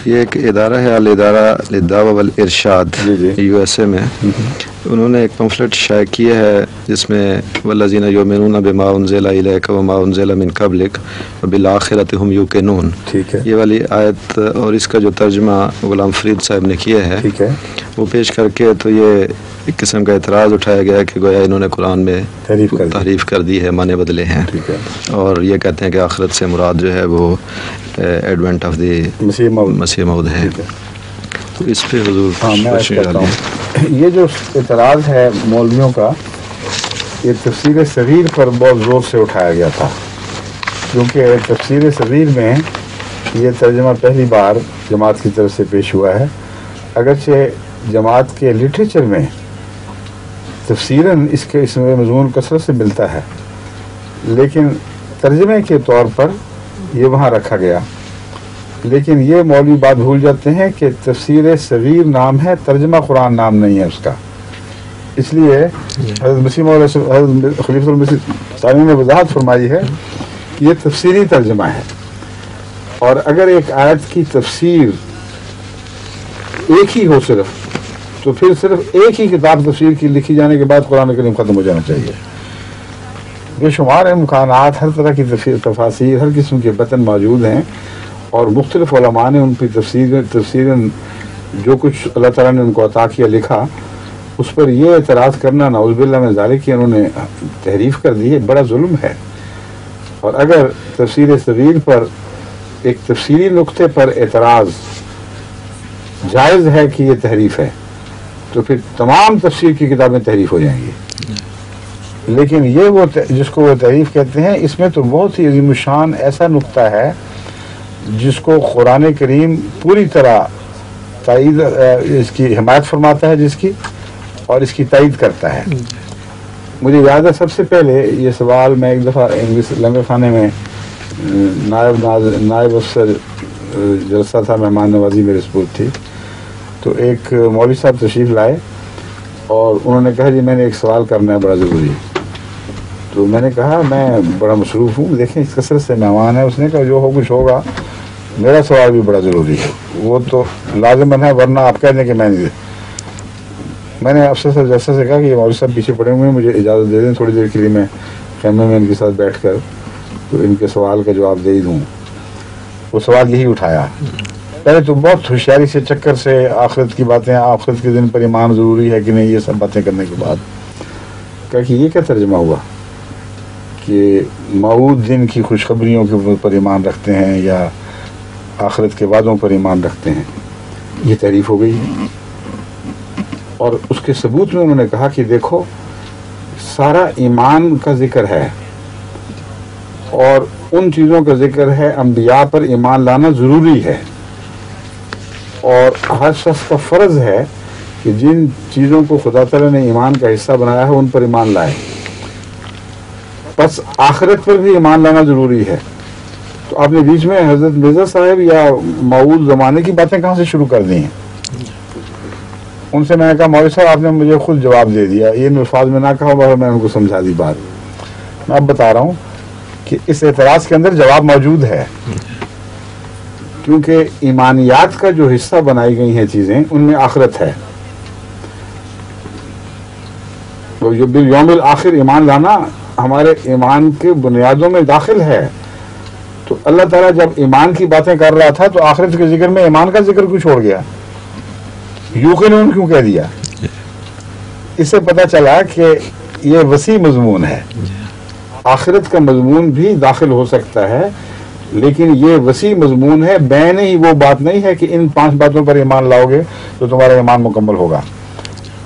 یہ ایک ادارہ ہے الادارہ للدعوہ والارشاد یو ایس اے میں، انہوں نے ایک پمفلٹ شائع کیا ہے جس میں والذین یؤمنون بما انزل الیک وما انزل من قبلک وبالآخرۃ ھم یوقنون، یہ والی آیت اور اس کا جو ترجمہ غلام فرید صاحب نے کیا ہے وہ پیش کر کے تو یہ ایک قسم کا اعتراض اٹھایا گیا کہ گویا انہوں نے قرآن میں تحریف کر دی ہے، معنی بدلے ہیں، اور یہ کہتے ہیں کہ آخرت سے مراد جو ہے وہ ایڈوینٹ آف دی مسیح موعود ہے۔ تو اس پہ حضور یہ جو اعتراض ہے مولویوں کا، یہ تفسیر صغیر پر بہت زور سے اٹھایا گیا تھا، کیونکہ تفسیر صغیر میں یہ ترجمہ پہلی بار جماعت کی طرف سے پیش ہوا ہے، اگرچہ جماعت کے لٹریچر میں تفسیراً اس میں مضمون کثرت سے ملتا ہے، لیکن ترجمے کے طور پر یہ وہاں رکھا گیا۔ لیکن یہ مولوی بات بھول جاتے ہیں کہ تفسیر صغیر نام ہے، ترجمہ قرآن نام نہیں ہے اس کا، اس لیے حضرت مسیح موعود حضرت خلیفۃ المسیح ثانی نے وضاحت فرمائی ہے کہ یہ تفسیری ترجمہ ہے، اور اگر ایک آیت کی تفسیر ایک ہی ہو صرف، تو پھر صرف ایک ہی کتاب تفسیر کی لکھی جانے کے بعد قرآن کریم ختم ہو جانا چاہیے۔ بے شمار امکانات، ہر طرح کی تفاسیر، ہر قسم کے متن موجود ہیں، اور مختلف علماء نے ان پہ تفسیراً جو کچھ اللہ تعالیٰ نے ان کو عطا کیا لکھا، اس پر یہ اعتراض کرنا نعوذ باللہ من ذالک کہ انہوں نے تحریف کر دی ہے، بڑا ظلم ہے۔ اور اگر تفسیر صغیر پر ایک تفسیری نقطے پر اعتراض جائز ہے کہ یہ تحریف ہے، تو پھر تمام تفسیر کی کتابیں تحریف ہو جائیں گی۔ لیکن یہ وہ جس کو وہ تحریف کہتے ہیں، اس میں تو بہت ہی عظیم الشان ایسا نقطہ ہے جس کو قرآن کریم پوری طرح تائید، اس کی حمایت فرماتا ہے، جس کی اور اس کی تائید کرتا ہے۔ مجھے یاد ہے سب سے پہلے یہ سوال میں ایک دفعہ انگلش لنگر خانے میں نائب افسر جلسہ تھا، مہمان نوازی میرے سپرد تھی، تو ایک مولوی صاحب تشریف لائے اور انہوں نے کہا جی میں نے ایک سوال کرنا ہے بڑا ضروری۔ تو میں نے کہا میں بڑا مصروف ہوں، دیکھیں اس کثرت سے مہمان ہے۔ اس نے کہا جو ہو کچھ ہوگا، میرا سوال بھی بڑا ضروری ہے، وہ تو لازماً ہے، ورنہ آپ کہہ دیں کہ میں نے افسر صاحب جلسہ سے کہا کہ یہ مولوی صاحب پیچھے پڑے ہوئے ہیں، مجھے اجازت دے دیں تھوڑی دیر کے لیے میں خیمے میں ان کے ساتھ بیٹھ کر تو ان کے سوال کا جواب دے دوں۔ وہ سوال یہی اٹھایا، پہلے تو بہت ہوشیاری سے چکر سے آخرت کی باتیں، آخرت کے دن پر ایمان ضروری ہے کہ نہیں، یہ سب باتیں کرنے کے بعد کہا کہ یہ کیا ترجمہ ہوا کہ موعود دن کی خوشخبریوں کے پر ایمان رکھتے ہیں یا آخرت کے وعدوں پر ایمان رکھتے ہیں، یہ تعریف ہو گئی۔ اور اس کے ثبوت میں انہوں نے کہا کہ دیکھو سارا ایمان کا ذکر ہے اور ان چیزوں کا ذکر ہے، انبیاء پر ایمان لانا ضروری ہے، اور ہر شخص کا فرض ہے کہ جن چیزوں کو خدا تعالیٰ نے ایمان کا حصہ بنایا ہے ان پر ایمان لائے، بس آخرت پر بھی ایمان لانا ضروری ہے۔ تو آپ نے بیچ میں حضرت مرزا صاحب یا موعود زمانے کی باتیں کہاں سے شروع کر دی ہیں؟ ان سے میں نے کہا مولوی صاحب آپ نے مجھے خود جواب دے دیا، یہ الفاظ میں نہ کہا، مگر میں ان کو سمجھا دی بات۔ میں اب بتا رہا ہوں کہ اس اعتراض کے اندر جواب موجود ہے، کیونکہ ایمانیات کا جو حصہ بنائی گئی ہیں چیزیں ان میں آخرت ہے، جو بالیوم الآخر ایمان لانا ہمارے ایمان کے بنیادوں میں داخل ہے۔ تو اللہ تعالیٰ جب ایمان کی باتیں کر رہا تھا تو آخرت کے ذکر میں ایمان کا ذکر کیوں چھوڑ گیا، یوقنون کیوں کہہ دیا؟ اس سے پتہ چلا کہ یہ وسیع مضمون ہے، آخرت کا مضمون بھی داخل ہو سکتا ہے، لیکن یہ وسیع مضمون ہے، بین ہی وہ بات نہیں ہے کہ ان 5 باتوں پر ایمان لاؤ گے تو تمہارا ایمان مکمل ہوگا۔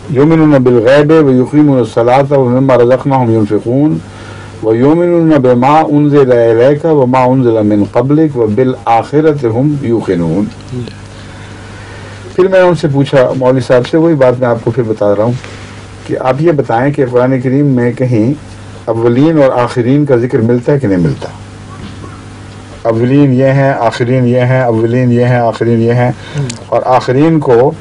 یؤمنون بالغیب ویقیمون الصلاۃ ومما رزقناہم ینفقون ویؤمنون بما انزل الیک وما انزل من قبلک وبالآخرۃ ھم یوقنون۔ پھر میں نے ان سے پوچھا مولوی صاحب سے، وہی بات میں آپ کو پھر بتا رہا ہوں کہ آپ یہ بتائیں کہ قرآن کریم میں کہیں اولین اور آخرین کا ذکر ملتا ہے کہ نہیں ملتا؟ اولین یہ ہیں، آخرین یہ ہیں، اولین یہ ہیں، آخرین یہ ہیں، اور آخرین کو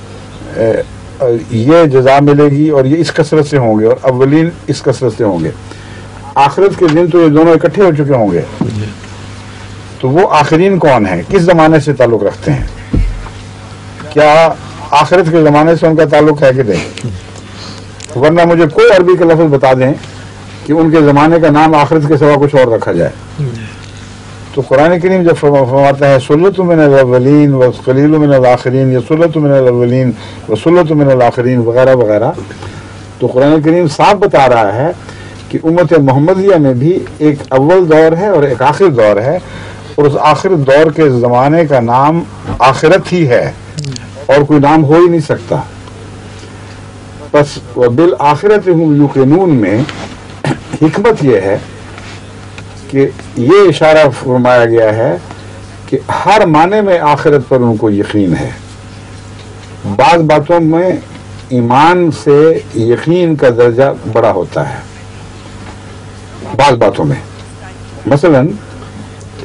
یہ جزا ملے گی اور یہ اس کثرت سے ہوں گے، اور اولین اس کثرت سے ہوں گے۔ آخرت کے دن تو یہ دونوں اکٹھے ہو چکے ہوں گے، تو وہ آخرین کون ہیں، کس زمانے سے تعلق رکھتے ہیں؟ کیا آخرت کے زمانے سے ان کا تعلق ہے کہ نہیں؟ ورنہ مجھے کوئی عربی کا لفظ بتا دیں کہ ان کے زمانے کا نام آخرت کے سوا کچھ اور رکھا جائے. تو قرآن کریم جب فرماتا ہے سلۃ من الاولین وقلیل من الآخرین یا سلۃ من الاولین وسلۃ من الآخرین وغیرہ وغیرہ، تو قرآن کریم صاف بتا رہا ہے کہ امت محمدیہ میں بھی ایک اول دور ہے اور ایک آخر دور ہے، اور اس آخر دور کے زمانے کا نام آخرت ہی ہے اور کوئی نام ہو ہی نہیں سکتا. بس وبالآخرۃ ہم یوقنون میں حکمت یہ ہے کہ یہ اشارہ فرمایا گیا ہے کہ ہر معنی میں آخرت پر ان کو یقین ہے. بعض باتوں میں ایمان سے یقین کا درجہ بڑا ہوتا ہے، بعض باتوں میں. مثلا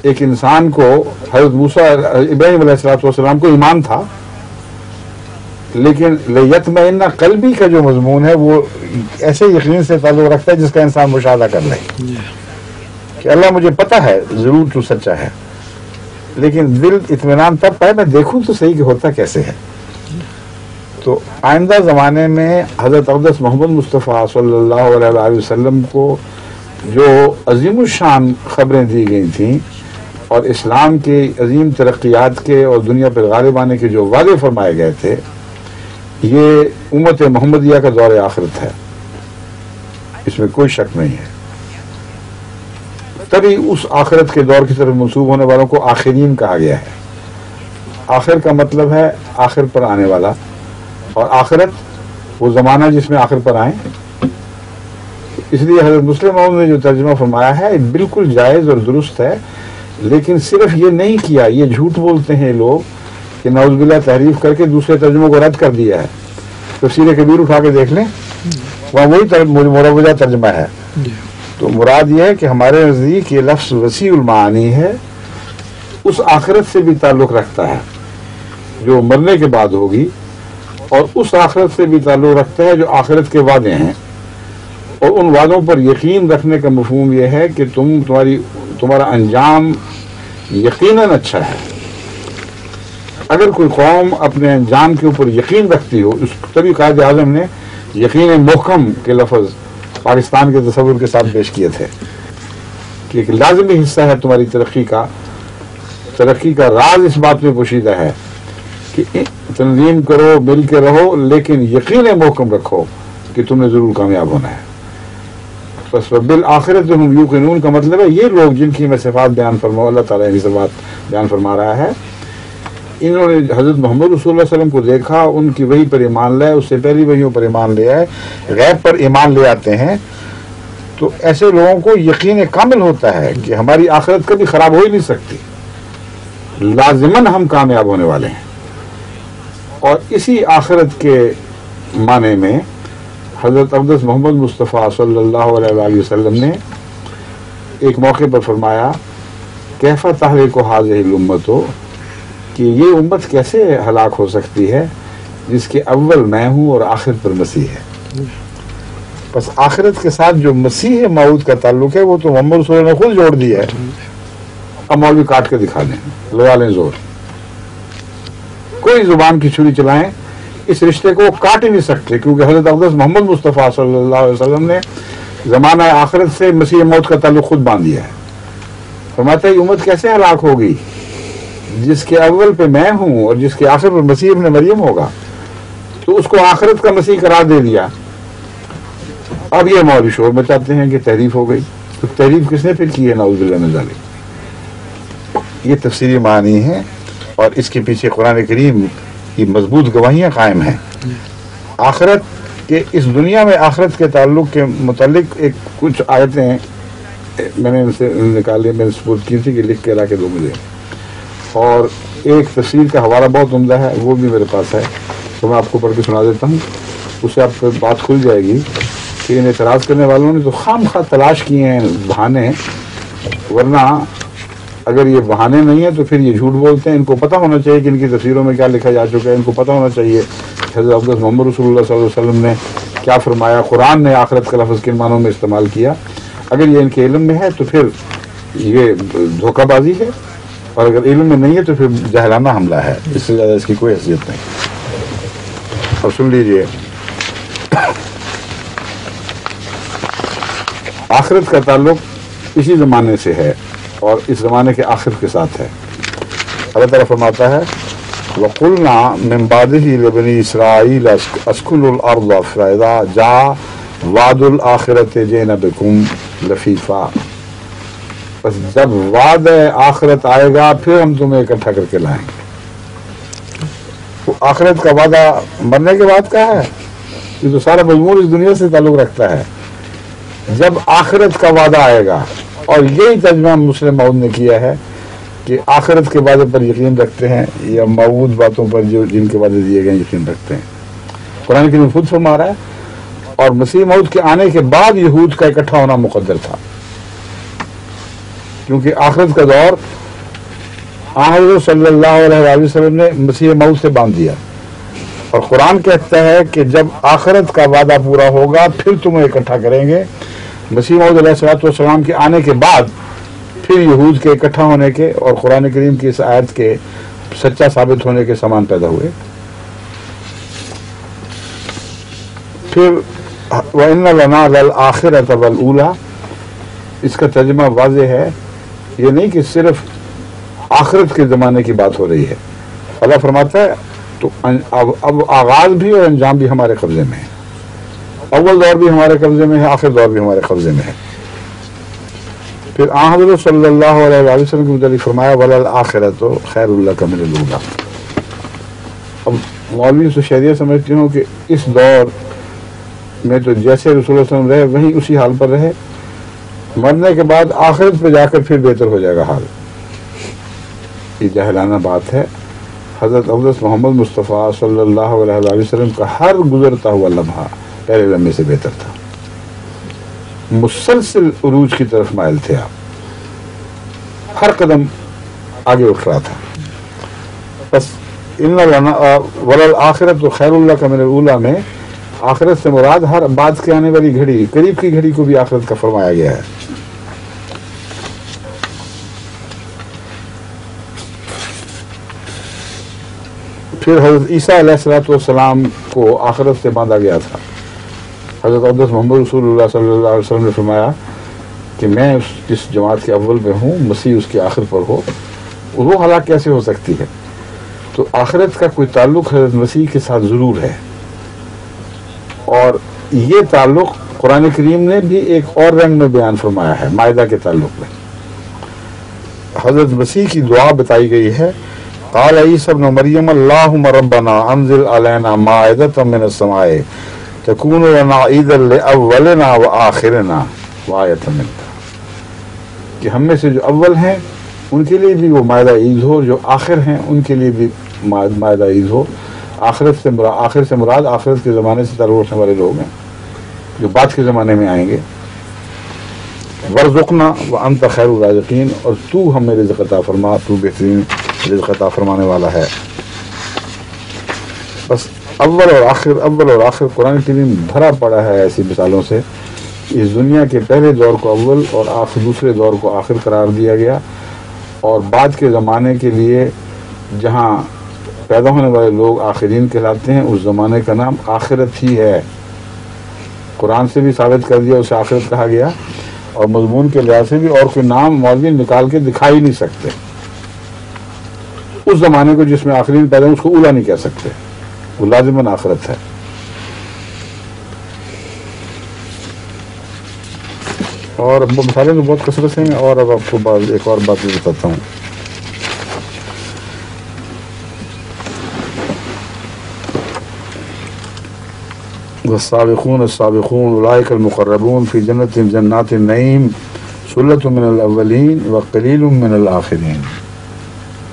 ایک انسان کو حضرت موسیٰ ابراہیم علیہ السلام کو ایمان تھا، لیکن لیطمئن قلبی کا جو مضمون ہے وہ ایسے یقین سے تعلق رکھتا ہے جس کا انسان مشاہدہ کر لے کہ اللہ مجھے پتہ ہے ضرور تو سچا ہے، لیکن دل اطمینان تب پائے میں دیکھوں تو صحیح کہ ہوتا کیسے ہے. تو آئندہ زمانے میں حضرت اقدس محمد مصطفیٰ صلی اللہ علیہ وآلہ وسلم کو جو عظیم الشان خبریں دی گئی تھیں اور اسلام کے عظیم ترقیات کے اور دنیا پر غالب آنے کے جو وعدے فرمائے گئے تھے، یہ امت محمدیہ کا دور آخرت ہے، اس میں کوئی شک نہیں ہے. تبھی اس آخرت کے دور کی طرف منسوب ہونے والوں کو آخرین کہا گیا ہے. آخر کا مطلب ہے آخر پر آنے والا، اور آخرت وہ زمانہ جس میں آخر پر آئیں. اس لیے حضرت مسلم موعود نے جو ترجمہ فرمایا ہے بالکل جائز اور درست ہے، لیکن صرف یہ نہیں کیا، یہ جھوٹ بولتے ہیں لوگ کہ نعوذ باللہ تحریف کر کے دوسرے ترجموں کو رد کر دیا ہے. تفسیر کبیر اٹھا کے دیکھ لیں، وہاں وہی مروجہ ترجمہ ہے. تو مراد یہ ہے کہ ہمارے نزدیک یہ لفظ وسیع المعانی ہے، اس آخرت سے بھی تعلق رکھتا ہے جو مرنے کے بعد ہوگی، اور اس آخرت سے بھی تعلق رکھتا ہے جو آخرت کے وعدے ہیں. اور ان وعدوں پر یقین رکھنے کا مفہوم یہ ہے کہ تمہارا انجام یقیناً اچھا ہے. اگر کوئی قوم اپنے انجام کے اوپر یقین رکھتی ہو، تبھی قائد اعظم نے یقین محکم کے لفظ پاکستان کے تصور کے ساتھ پیش کیے تھے کہ ایک لازمی حصہ ہے تمہاری ترقی کا راز اس بات میں پوشیدہ ہے کہ تنظیم کرو، مل کے رہو، لیکن یقین محکم رکھو کہ تم نے ضرور کامیاب ہونا ہے. بس بالآخرت ہم یوقنون کا مطلب ہے یہ لوگ جن کی میں صفات بیان فرماؤں، اللہ تعالیٰ کی صفات بیان فرما رہا ہے، انہوں نے حضرت محمد رسول اللہ علیہ وسلم کو دیکھا، ان کی وحی پر ایمان لائے، اس سے پہلی وحیوں پر ایمان لے آئے، غیب پر ایمان لے آتے ہیں. تو ایسے لوگوں کو یقین کامل ہوتا ہے کہ ہماری آخرت کبھی خراب ہو ہی نہیں سکتی، لازماً ہم کامیاب ہونے والے ہیں. اور اسی آخرت کے معنی میں حضرت اقدس محمد مصطفیٰ صلی اللہ علیہ وآلہ وسلم نے ایک موقع پر فرمایا کیف تہلک ہذہ الامۃ، کہ یہ امت کیسے ہلاک ہو سکتی ہے جس کے اول میں ہوں اور آخر پر مسیح ہے. بس آخرت کے ساتھ جو مسیح موعود کا تعلق ہے وہ تو محمد رسول اللہ نے خود جوڑ دیا ہے. اب مولوی کاٹ کے دکھا دیں، لگا لیں زور، کوئی زبان کی چھری چلائیں، اس رشتے کو کاٹ ہی نہیں سکتے، کیونکہ حضرت اقدس محمد مصطفیٰ صلی اللہ علیہ وسلم نے زمانہ آخرت سے مسیح موت کا تعلق خود باندھ دیا ہے. فرماتا ہے یہ امت کیسے ہلاک ہوگی جس کے اول پہ میں ہوں اور جس کے آخر پر مسیح ابن مریم ہوگا. تو اس کو آخرت کا مسیح قرار دے دیا. اب یہ مولوی شور مچاتے ہیں کہ تحریف ہو گئی. تو تحریف کس نے پھر کی ہے؟ نعوذ باللہ من ذالک. یہ تفسیری معنی ہے اور اس کے پیچھے قرآن کریم کی مضبوط گواہیاں قائم ہیں. آخرت کے اس دنیا میں آخرت کے تعلق کے متعلق ایک کچھ آیتیں میں نے ان سے نکالی، میں نے سپورٹ کی تھی کہ لکھ کے لا کے دو مجھے. اور ایک تفسیر کا حوالہ بہت عمدہ ہے، وہ بھی میرے پاس ہے، تو میں آپ کو پڑھ کے سنا دیتا ہوں. اس سے آپ کو بات کھل جائے گی کہ ان اعتراض کرنے والوں نے تو خام خواہ تلاش کیے ہیں بہانے، ورنہ اگر یہ بہانے نہیں ہیں تو پھر یہ جھوٹ بولتے ہیں. ان کو پتہ ہونا چاہیے کہ ان کی تفسیروں میں کیا لکھا جا چکا ہے. ان کو پتہ ہونا چاہیے حضرت اقدس محمد رسول اللہ صلی اللہ علیہ وسلم نے کیا فرمایا، قرآن نے آخرت کا لفظ کن معنوں میں استعمال کیا. اگر یہ ان کے علم میں ہے تو پھر یہ دھوکہ بازی ہے اور اگر علم میں نہیں ہے تو پھر جہلانہ حملہ ہے، اس سے زیادہ اس کی کوئی حیثیت نہیں۔ اور سن لیجئے، آخرت کا تعلق اسی زمانے سے ہے اور اس زمانے کے آخر کے ساتھ ہے۔ اللہ تعالیٰ فرماتا ہے وَقُلْنَا مِن بَعْدِهِ لِبَنِي إِسْرَائِيلَ اسْكُنُوا الْأَرْضَ فَإِذَا جَاءَ وَعْدُ الْآخِرَةِ جِئْنَا بِكُمْ لَفِيفًا، بس جب وعد آخرت آئے گا پھر ہم تمہیں اکٹھا کر کے لائیں گے۔ وہ آخرت کا وعدہ مرنے کے بعد کا ہے، یہ تو سارا مضمون اس دنیا سے تعلق رکھتا ہے۔ جب آخرت کا وعدہ آئے گا، اور یہی ترجمہ مسلم موعود نے کیا ہے کہ آخرت کے وعدے پر یقین رکھتے ہیں یا موعود باتوں پر جو جن کے وعدے دیے گئے یقین رکھتے ہیں۔ قرآن کریم خود فرما رہا ہے، اور مسیح موعود کے آنے کے بعد یہود کا اکٹھا ہونا مقدر تھا، کیونکہ آخرت کا دور حضرت صلی اللہ علیہ وسلم نے مسیح موعود سے باندھ دیا، اور قرآن کہتا ہے کہ جب آخرت کا وعدہ پورا ہوگا پھر تمہیں اکٹھا کریں گے۔ مسیح موعود علیہ السلام کے آنے کے بعد پھر یہود کے اکٹھا ہونے کے اور قرآن کریم کی اس آیت کے سچا ثابت ہونے کے سامان پیدا ہوئے۔ پھر وَإِنَّ لَنَا لَلْآخِرَةَ وَالْأُولَى، اس کا ترجمہ واضح ہے، یہ نہیں کہ صرف آخرت کے زمانے کی بات ہو رہی ہے۔ اللہ فرماتا ہے تو اب آغاز بھی اور انجام بھی ہمارے قبضے میں ہے، اول دور بھی ہمارے قبضے میں ہے، آخر دور بھی ہمارے قبضے میں ہے۔ پھر حضرت صلی اللہ علیہ وسلم کے متعلق فرمایا وَلَلْآخِرَةُ خَيْرٌ لَكَ مِنَ الْأُولَىٰ۔ اب مولوی سے شہریت سمجھتی ہوں کہ اس دور میں تو جیسے رسول اللہ صلی اللہ علیہ وسلم رہے وہیں اسی حال پر رہے، مرنے کے بعد آخرت پہ جا کر پھر بہتر ہو جائے گا حال۔ یہ جاہلانہ بات ہے۔ حضرت اقدس محمد مصطفیٰ صلی اللہ علیہ وسلم کا ہر گزرتا ہوا لمحہ پہلے لمحے سے بہتر تھا، مسلسل عروج کی طرف مائل تھے آپ، ہر قدم آگے اٹھ رہا تھا۔ بس ان وَلَلْآخِرَةُ خَيْرٌ لَكَ مِنَ الْأُولَىٰ میں آخرت سے مراد ہر بعد کے آنے والی گھڑی، قریب کی گھڑی کو بھی آخرت کا فرمایا گیا ہے۔ پھر حضرت عیسیٰ علیہ السلام کو آخرت سے باندھا گیا تھا۔ حضرت اقدس محمد رسول اللہ صلی اللہ علیہ وسلم نے فرمایا کہ میں جس جماعت کے اول میں ہوں، مسیح اس کے آخر پر ہو، وہ ہلاک کیسے ہو سکتی ہے؟ تو آخرت کا کوئی تعلق حضرت مسیح کے ساتھ ضرور ہے، اور یہ تعلق قرآن کریم نے بھی ایک اور رنگ میں بیان فرمایا ہے۔ مائدہ کے تعلق میں حضرت مسیح کی دعا بتائی گئی ہے، قال عیسی ابن مریم اللہم ربنا انزل علینا مائدۃ من السماء تکون لنا عیدا لاولنا وآخرنا وآیۃ منک، کہ ہم میں سے جو اول ہیں ان کے لیے بھی وہ مائدہ عید ہو، جو آخر ہیں ان کے لیے بھی مائدہ عید ہو۔ آخر سے مراد آخرت کے زمانے سے تعلق رکھنے والے لوگ ہیں جو بعد کے زمانے میں آئیں گے۔ وارزقنا وانت خیر الرازقین، اور تو ہمیں رزق عطا فرما، تو بہترین رزق عطا فرمانے والا ہے۔ بس اول اور آخر قرآن کریم بھرا پڑا ہے ایسی مثالوں سے۔ اس دنیا کے پہلے دور کو اول اور دوسرے دور کو آخر قرار دیا گیا، اور بعد کے زمانے کے لیے جہاں پیدا ہونے والے لوگ آخرین کہلاتے ہیں، اس زمانے کا نام آخرت ہی ہے۔ قرآن سے بھی ثابت کر دیا اسے آخرت کہا گیا، اور مضمون کے لحاظ سے بھی اور کوئی نام مولوی نکال کے دکھا ہی نہیں سکتے۔ اس زمانے کو جس میں آخرین پیدا اس کو اولا نہیں کہہ سکتے، وہ لازماً آخرت ہے۔ اور مثالیں تو بہت کثرت سے ہیں، اور اب آپ کو ایک اور بات بھی بتاتا ہوں۔ والسابقون السابقون اولئک المقربون فی جنات النعیم ثلۃ من الاولین وقلیل من الآخرین۔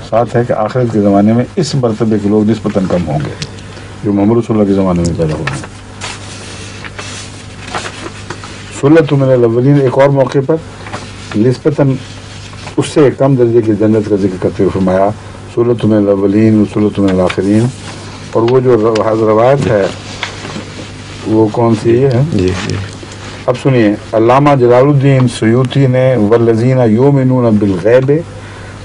ساتھ ہے کہ آخرت کے زمانے میں اس مرتبے کے لوگ نسبتاً کم ہوں گے جو محمد رسول اللہ کے زمانے میں پیدا ہوئے ہیں۔ ثلۃ من الاولین ایک اور موقع پر نسبتاً اس سے کم درجے کی جنت کا ذکر کرتے ہوئے فرمایا ثلۃ من الاولین وثلۃ من الآخرین۔ اور وہ جو روایت ہے وہ کون سی ہے؟ جی اب سنیے، علامہ جلال الدین سیوطی نے والذین یؤمنون بالغیب